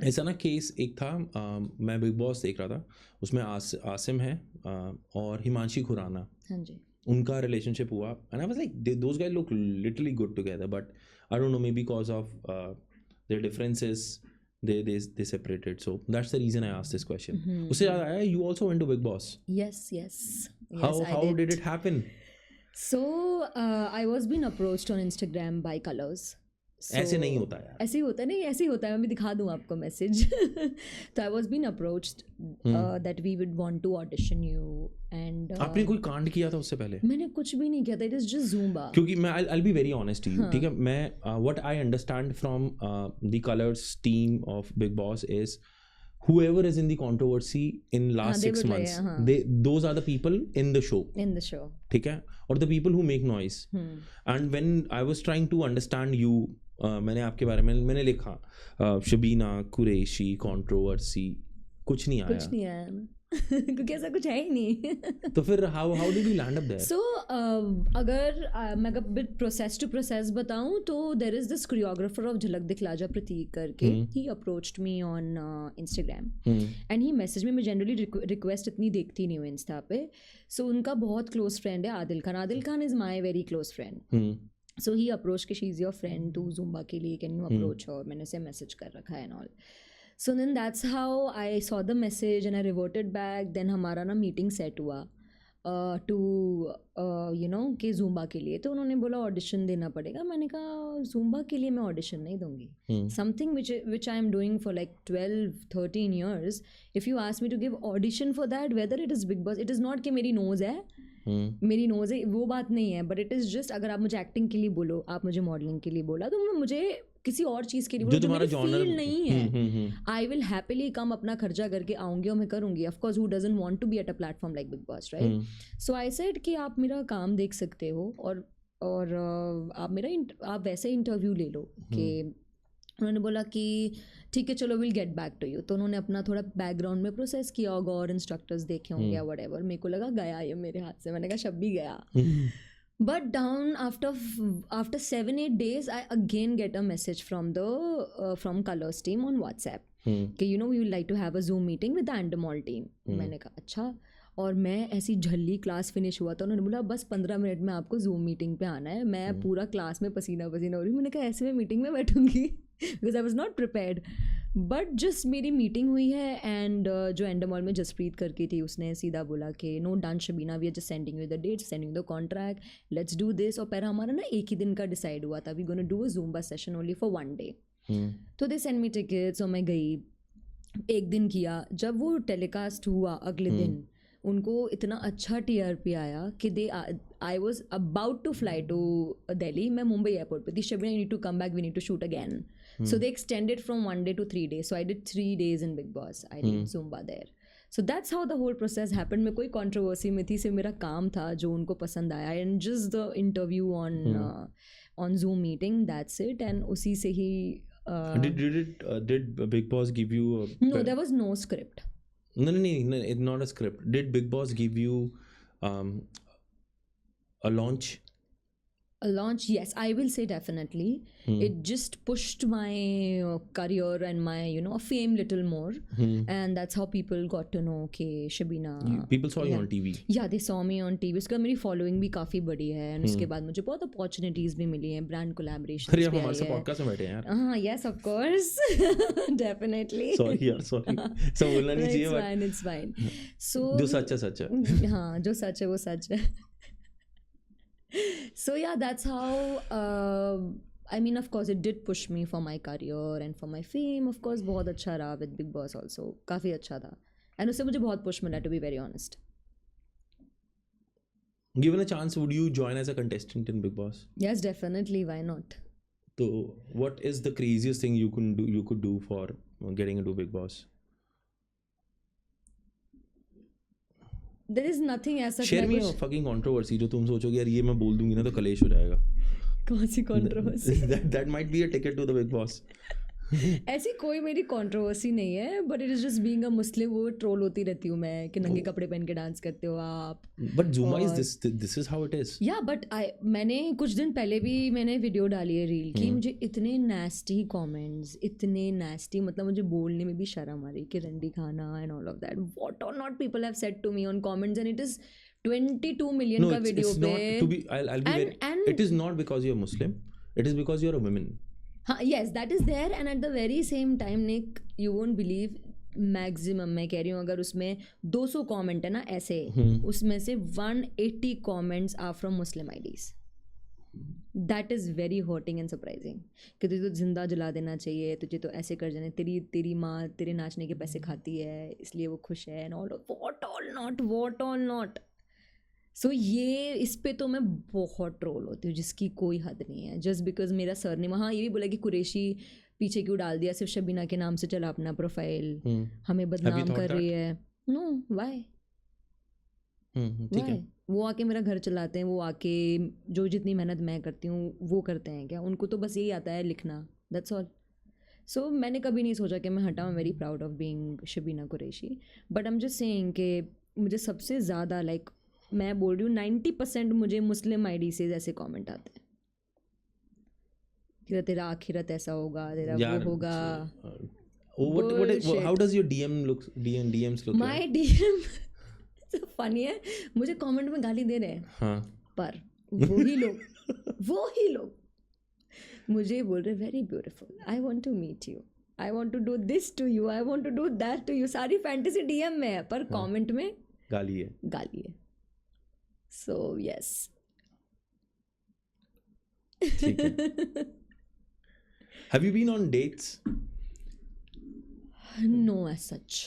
ऐसा ना केस एक था, मैं बिग बॉस देख रहा था, उसमें आसिम है और हिमांशी खुराना, हाँ जी. उनका रिलेशनशिप हुआ and I was like those guys look literally good together, but I don't know, may be because of their differences they separated, so that's the reason I asked this question. उससे याद आया, you also went to Big Boss. Yes, How I did it happen? So I was being approached on Instagram by Colors. ऐसे नहीं होता यार. ऐसे ही होता है, नहीं ऐसे ही होता है, मैं भी दिखा दूँ आपको मैसेज. तो I was been approached that we would want to audition you and आपने कोई कांड किया था उससे पहले? मैंने कुछ भी नहीं किया था, इट इज जस्ट ज़ूम्बा. क्योंकि मैं I'll be very honest to you, ठीक है, मैं what I understand from the Colors team of Big Boss is whoever is in the controversy in last 6 months, those are the people in the show. ठीक है, or the people who make noise. And when I was trying to understand you, मैंने आपके बारे में मैंने लिखा Shabina Qureshi controversy, कुछ नहीं आया क्योंकि ऐसा कुछ है ही नहीं. तो फिर how did you land up there? So अगर मैं बिट प्रोसेस टू प्रोसेस बताऊँ तो there is this choreographer of Jhalak Dikhhla Jaa Prateek करके, he approached me on Instagram and he message me. मैं जनरली रिक्वेस्ट इतनी देखती नहीं हूँ इंस्टा पे. सो उनका बहुत क्लोज फ्रेंड है Adil Khan is my very close friend. So he approach के she is your friend to zumba के लिए, कैन यू अप्रोच her? मैंने उसे मैसेज कर रखा है and all. So then that's how I saw the message and I reverted back. Then हमारा ना मीटिंग सेट हुआ टू यू नो कि ज़ुम्बा के लिए. तो उन्होंने बोला ऑडिशन देना पड़ेगा. मैंने कहा ज़ुम्बा के लिए मैं ऑडिशन नहीं दूंगी. Something which I am doing for like 12-13 years. If you ask me to give audition for that, whether it is Bigg Boss, it is not कि मेरी नोज़ है, मेरी नोज़ है, वो बात नहीं है. बट इट इज़ जस्ट अगर आप मुझे एक्टिंग के लिए बोलो, आप मुझे मॉडलिंग के लिए बोला, तो मुझे किसी और चीज़ के लिए बोलो जो मेरी फील्ड नहीं है, आई विल हैप्पीली कम अपना खर्चा करके आऊँगी और मैं करूँगी. Of course who doesn't want to be at a platform like Bigg Boss, right? So I said कि आप मेरा काम देख सकते हो और आप वैसे इंटरव्यू ले लो कि उन्होंने बोला कि ठीक है चलो will get back to you. तो उन्होंने अपना थोड़ा बैकग्राउंड में प्रोसेस किया होगा और इंस्ट्रक्टर्स देखे होंगे या व्हाटएवर. मेरे को लगा गया ये मेरे हाथ से. मैंने कहा शब्बी गया. But down after 7-8 days I again get a message from Colors team on WhatsApp कि we would like to have a Zoom meeting with the Endemol team. मैंने कहा अच्छा. और मैं ऐसी झल्ली क्लास फिनिश हुआ था, उन्होंने बोला बस 15 मिनट में आपको जूम मीटिंग पे आना है. मैं पूरा क्लास में पसीना हो रही. मैंने कहा ऐसे में मीटिंग में बैठूंगी because I was not prepared. But just मेरी मीटिंग हुई है एंड जो एंडमॉल में जसप्रीत करके थी उसने सीधा बोला कि no done Shabina, we are just sending you the date, sending the contract, let's do this. और पहले हमारा ना एक ही दिन का डिसाइड हुआ था, we gonna do a zumba session only for 1 day. तो दे सेंड मी टिकट्स और मैं गई. एक दिन किया. जब वो टेलीकास्ट हुआ अगले दिन उनको इतना अच्छा TRP आया कि I was about to fly to Delhi. मैं मुंबई एयरपोर्ट पे थी. Shabina, you need to come back, we need to shoot again. So they extended from 1 day to 3 days. So I did 3 days in Big Boss. I did Zumba there. So that's how the whole process happened. मैं कोई controversy में थी, सिर्फ मेरा काम था जो उनको पसंद आया. And just the interview on Zoom meeting, that's it. And उसी से ही did Big Boss give you no, there was no script. No, it's not a script. Did Big Boss give you a launch? A launch, yes, I will say definitely. It just pushed my career and my fame little more. And that's how people got to know कि Shabina. People saw you on TV. Yeah, they saw me on TV. उसका मेरी following भी काफ़ी बड़ी है. And उसके बाद मुझे बहुत opportunities भी मिली हैं, brand collaborations भी आई है. हमारे साथ podcast में बैठे हैं यार. हाँ, yes of course. Definitely. Sorry. सब बोलना नहीं चाहिए. It's fine. So जो सच है. हाँ, जो सच है वो सच है. So yeah, that's how I mean, of course it did push me for my career and for my fame. Of course बहुत अच्छा रहा with Big Boss also, काफ़ी अच्छा था. And उससे मुझे बहुत push मिला, to be very honest. Given a chance, would you join as a contestant in Big Boss? Yes, definitely. Why not? So what is the craziest thing you could do for getting into Big Boss? There is nothing ऐसा. Share me a fucking controversy जो तुम सोचोगे यार ये मैं बोल दूंगी ना तो कलेश हो जाएगा. कौन सी controversy? That might be a ticket to the Big Boss. ऐसी कोई मेरी कंट्रोवर्सी नहीं है, but it is just being a Muslim, वो ट्रोल होती रहती हूँ मैं कि नंगे कपड़े पहन के डांस करते हो आप. बट जुमा is this is how it is. या बट मैंने कुछ दिन पहले भी मैंने वीडियो डाली है रील की, मुझे इतने नेस्टी कमेंट्स, इतने नेस्टी, मतलब मुझे बोलने में भी शर्म आ रही कि रंडी खाना and all of that, what or not people have said to me on comments, and it is 22 million का वीडियो पे. And it is not because you're Muslim, it is because you're a woman. Yes, that is there, and at the very same time, Nick, you won't believe, maximum मैं कह रही हूँ अगर उसमें 200 comment है ना ऐसे, उसमें से 180 comments are from Muslim IDs. That is very hurting and surprising कि तुझे तो जिंदा जला देना चाहिए, तुझे तो ऐसे कर जाने, तेरी माँ तेरे नाचने के पैसे खाती है इसलिए वो खुश है, and all what all not. So ये इस पे तो मैं बहुत ट्रोल होती हूँ जिसकी कोई हद नहीं है, जस्ट बिकॉज मेरा सरनेम. हाँ, ये भी बोला कि कुरैशी पीछे क्यों डाल दिया, सिर्फ शबीना के नाम से चला अपना प्रोफाइल, हमें बदनाम कर रही है. No, why? वो आके मेरा घर चलाते हैं, वो आके जो जितनी मेहनत मैं करती हूँ वो करते हैं क्या? उनको तो बस यही आता है लिखना, दैट्स ऑल. सो मैंने कभी नहीं सोचा कि मैं हटाऊँ. Very proud of being Shabina Qureshi, but I am just saying कि मुझे सबसे ज़्यादा लाइक मैं बोल रही हूँ 90% मुझे मुस्लिम आईडी से ऐसे कमेंट आते हैं कि तेरा आखिरत ऐसा होगा, तेरा वो होगा. How does your DMs look? My DM funny है, मुझे कमेंट में गाली दे रहे हैं. हाँ. पर वही लोग मुझे बोल रहे very beautiful, I want to meet you, I want to do this to you, I want to do that to you. सारी फैंटेसी DM में है, पर कमेंट में गाली है. So yes. Have you been on dates? No, as such.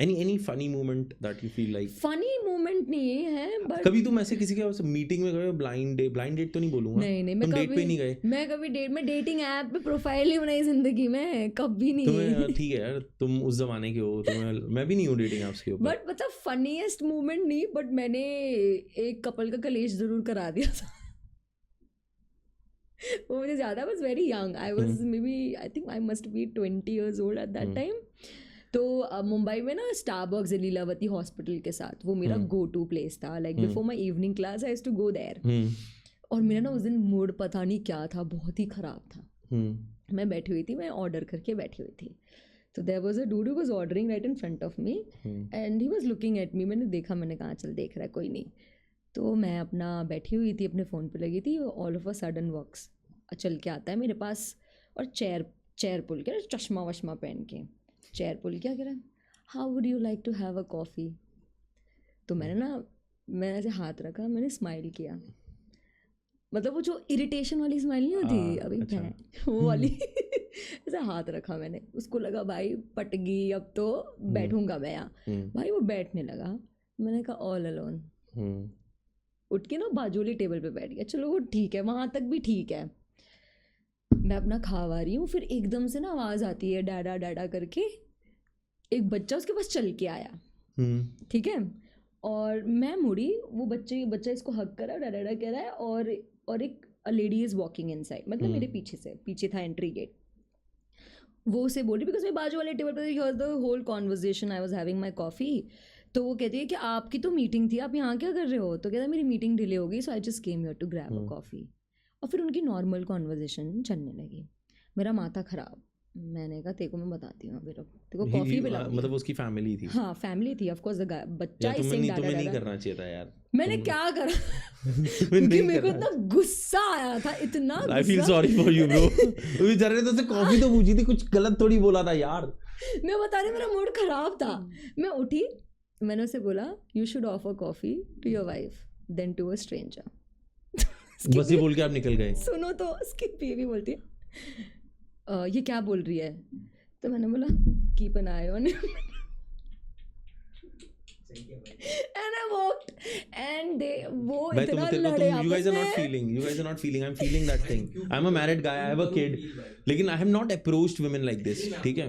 Any funny moment that you feel like? Funny moment नहीं है, but कभी तुम ऐसे किसी के मीटिंग में गए, blind date तो नहीं बोलूँगा. नहीं, मैं डेट पे नहीं गए. मैं कभी में डेटिंग ऐप पे प्रोफाइल नहीं बनाई जिंदगी में, कभी नहीं. तुम्हें ठीक है यार, तुम उस जमाने के हो, मैं भी नहीं हूँ डेटिंग ऐप्स के ऊपर. बट मतलब फनीएस्ट मोमेंट नहीं, बट मैंने एक कपल का कलेश जरूर करा दिया था. वो मुझे ज़्यादा was very young. I was maybe, I think I must be 20 years old at that time. तो मुंबई में ना स्टारबक्स लीलावती हॉस्पिटल के साथ, वो मेरा गो टू प्लेस था. Like before my evening class I used to go there. और मेरा ना उस दिन मूड पता नहीं क्या था, बहुत ही ख़राब था. मैं बैठी हुई थी, मैं ऑर्डर करके बैठी हुई थी. तो there was a dude who was ordering right in front of me and he was looking at me. मैंने देखा, मैंने कहा चल देख रहा है कोई नहीं. तो मैं अपना बैठी हुई थी, अपने फ़ोन पे लगी थी. ऑल ऑफ अ सडन वॉक्स चल के आता है मेरे पास और चेयर पुल के, चश्मा वश्मा पहन के चेयर पुल क्या कह रहा है, how would you like to have a coffee. तो मैंने ऐसे हाथ रखा, मैंने स्माइल किया, मतलब वो जो इरिटेशन वाली स्माइल नहीं होती अभी अच्छा. वो वाली ऐसे हाथ रखा मैंने. उसको लगा भाई पट गई, अब तो बैठूंगा मैं यहाँ. भाई वो बैठने लगा. मैंने कहा ऑल अलोन. उठ के ना बाजू वाली टेबल पे बैठ गया. चलो वो ठीक है, वहाँ तक भी ठीक है. मैं अपना खावा रही हूँ, फिर एकदम से ना आवाज़ आती है डैडा डैडा करके. एक बच्चा उसके पास चल के आया, ठीक है, और मैं मुड़ी, वो बच्चा इसको हक करा, डैडा डैडा कह रहा है, और एक लेडी इज़ वॉकिंग इनसाइड, मतलब मेरे पीछे था एंट्री गेट. वो उसे बोली, बिकॉज मैं बाजू वाले टेबल पर hear the whole conversation, I was having my coffee. तो वो कहती है कि आपकी तो मीटिंग थी, आप यहाँ क्या कर रहे हो. तो कहता है मेरी मीटिंग डिले हो गई, so I just came here to grab a coffee. और फिर उनकी नॉर्मल कॉन्वर्जेशन चलने लगी. मेरा माथा ख़राब. मैंने कहा तेरे को मैं बताती हूँ, अभी तेरे को कॉफ़ी पिला. मतलब उसकी फैमिली थी. हाँ, फैमिली थी ऑफ कोर्स. बच्चा तुम्हें नहीं करना चाहिए था यार. मैंने क्या करा क्योंकि मेरे को इतना गुस्सा आया था, इतना गुस्सा. I feel sorry for you bro. तू जरा ने तो कॉफ़ी तो पूछी थी, कुछ गलत थोड़ी बोला था यार. मैं बता रही, मेरा मूड ख़राब था. मैं उठी, मैंने उसे बोला you should offer coffee to your wife then to a stranger. बस ये बोल के आप निकल गए. सुनो तो उसकी बीवी बोलती है ये क्या बोल रही है. तो मैंने बोला keep an I on. And I walked and वो इतना लड़े आपस में. You guys are not feeling. I'm feeling that thing. I'm a married guy. I have a kid. लेकिन I have not approached women like this. ठीक है.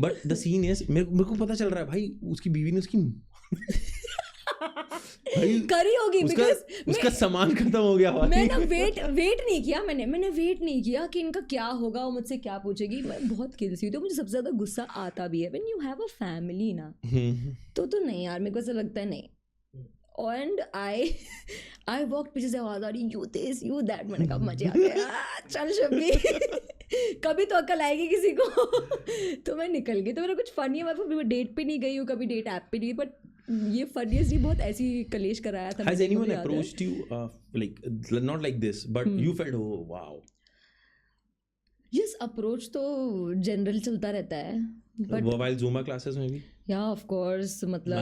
But the scene is मेरे को पता चल रहा है भाई, उसकी बीवी ने उसकी करी होगी उसका सामान खत्म हो गया। मैं ना वेट नहीं किया, मैंने वेट नहीं किया कि इनका क्या होगा, वो मुझसे क्या पूछेगी। मैं बहुत किलसी हुई, तो मुझे सबसे ज्यादा गुस्सा आता भी है when you have a family ना, तो नहीं यार, मेरे को ऐसा लगता है नहीं। एंड आई वॉक, पीछे से आवाज आ रही, यू दिस यू दैट, मैंने कहा मजे आ गया, चल शबी कभी तो अकल आएगी किसी को। तो मैं निकल गई। तो मेरा कुछ फनी है, मैं डेट पे नहीं गई हूँ कभी, डेट ऐप पे नहीं, बट ये फनीस्ट, ये बहुत ऐसी कलेश कराया था। Has anyone approached you like not like this but you felt oh wow? Yes, approach तो जनरल चलता रहता है, but while Zumba classes में भी? Yeah, of course, मतलब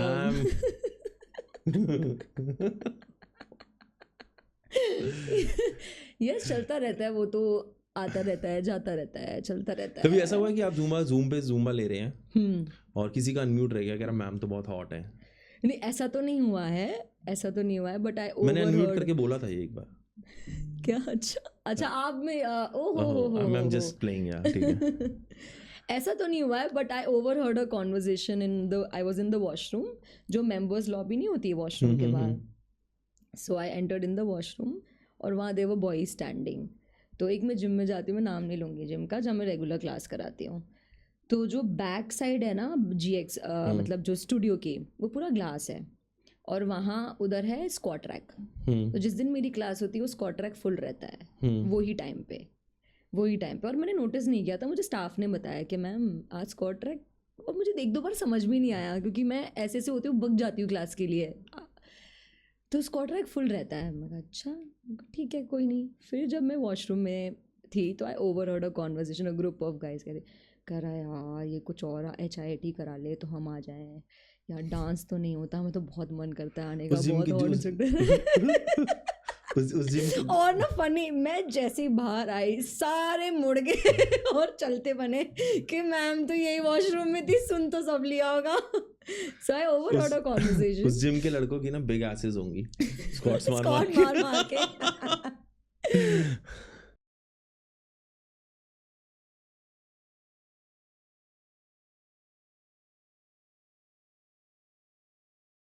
yes, चलता रहता है वो तो, आता रहता है, जाता रहता है, चलता रहता है। कभी ऐसा हुआ कि आप Zoom पे Zumba ले रहे हैं और किसी का अनम्यूट रह गया, कह रहा मैम तो बहुत हॉट है? नहीं, ऐसा तो नहीं हुआ है, ऐसा तो नहीं हुआ है, बट मैंने अनम्यूट करके बोला था ये एक बार। क्या? अच्छा आप में ओहो आई एम जस्ट प्लेइंग यार, ठीक है। ऐसा तो नहीं हुआ है, but I overheard a conversation I was in the washroom, जो मेंबर्स लॉबी नहीं होती है वॉशरूम के बाहर। So I entered in the washroom और वहाँ देयर वर बॉयज स्टैंडिंग। तो एक मैं जिम में जाती हूँ, मैं नाम नहीं लूँगी जिम का, जहाँ मैं रेगुलर क्लास कराती हूँ। तो जो बैक साइड है ना GX मतलब जो स्टूडियो की, वो पूरा ग्लास है और वहाँ उधर है स्क्वाट रैक। तो जिस दिन मेरी क्लास होती है वो स्क्वाट रैक फुल रहता है वही टाइम पे। और मैंने नोटिस नहीं किया था, मुझे स्टाफ ने बताया कि मैम आज स्क्वाट रैक, और मुझे एक दो बार समझ में नहीं आया क्योंकि मैं ऐसे से होती हूँ, बग जाती हूँ क्लास के लिए। तो स्क्वाट रैक फुल रहता है। मैं कहा अच्छा ठीक है कोई नहीं। फिर जब मैं वॉशरूम में थी तो I overheard a conversation, a group of guys कह रहा है यार ये कुछ और HIIT करा ले तो हम आ जाएं यार, डांस तो नहीं होता, हमें तो बहुत मन करता है आने का, बहुत और ना फनी, मैं जैसे ही बाहर आई सारे मुड़ गए और चलते बने कि मैम तो यही वॉशरूम में थी, सुन तो सब लिया होगा। So I overheard a conversation. उस जिम के लड़कों की ना बिग एसेस होंगी, स्क्वाट्स मार के।